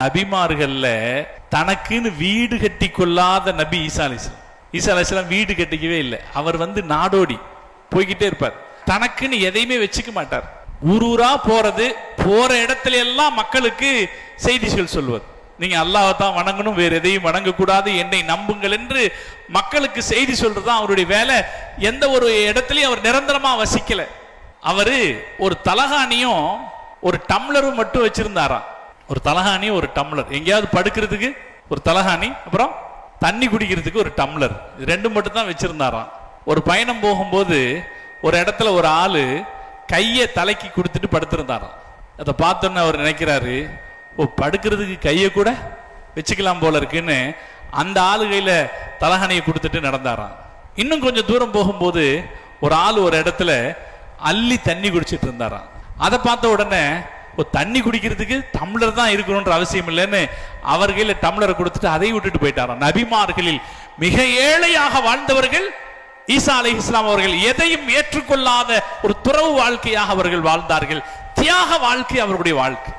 நபிமார்கள்ல தனக்குன்னு வீடு கட்டி கொள்ளாத நபி ஈசா அலைஹிஸ்ஸலாம். ஈசா அலைஹிஸ்ஸலாம் வீடு கட்டிக்கவே இல்லை. அவர் நாடோடி போய்கிட்டே இருப்பார். தனக்குன்னு எதையுமே வச்சுக்க மாட்டார். ஊரூரா போறது, போற இடத்துல எல்லாம் மக்களுக்கு செய்திகள் சொல்வது. நீங்க அல்லாஹ்வை தான் வணங்கணும், வேற எதையும் வணங்கக்கூடாது, என்னை நம்புங்கள் என்று மக்களுக்கு செய்தி சொல்றதுதான் அவருடைய வேலை. எந்த ஒரு இடத்துலயும் அவர் நிரந்தரமா வசிக்கல. அவரு ஒரு தலகாணியும் ஒரு டம்ளரும் மட்டும் வச்சிருந்தாராம். ஒரு தலகாணி, ஒரு டம்ளர். எங்கேயாவது படுக்கிறதுக்கு ஒரு தலகாணி, அப்புறம் தண்ணி குடிக்கிறதுக்கு ஒரு டம்ளர், இது ரெண்டும் மட்டும் தான் வச்சிருந்தாராம். ஒரு பயணம் போகும்போது ஒரு இடத்துல ஒரு ஆளு கையை தலைக்கு கொடுத்துட்டு படுத்திருந்தாராம். அதை பார்த்தோன்னு அவர் நினைக்கிறாரு, ஓ படுக்கிறதுக்கு கையை கூட வச்சுக்கலாம் போல இருக்குன்னு அந்த ஆளு கையில தலகாணியை கொடுத்துட்டு நடந்தாராம். இன்னும் கொஞ்சம் தூரம் போகும்போது ஒரு ஆள் ஒரு இடத்துல அள்ளி தண்ணி குடிச்சிட்டு இருந்தாராம். அதை பார்த்த உடனே தண்ணி குடிக்கிறதுக்கு டம்ளர் தான் இருக்கணும்ன்ற அவசியம் இல்லைன்னு அவர் கையில டம்ளரை கொடுத்துட்டு அதை விட்டுட்டு போயிட்டாராம். நபிமார்களில் மிக ஏழையாக வாழ்ந்தவர்கள் ஈசா அலைஹிஸ்ஸலாம் அவர்கள். எதையும் ஏற்றுக்கொள்ளாத ஒரு துறவு வாழ்க்கையாக அவர்கள் வாழ்ந்தார்கள். தியாக வாழ்க்கை அவர்களுடைய வாழ்க்கை.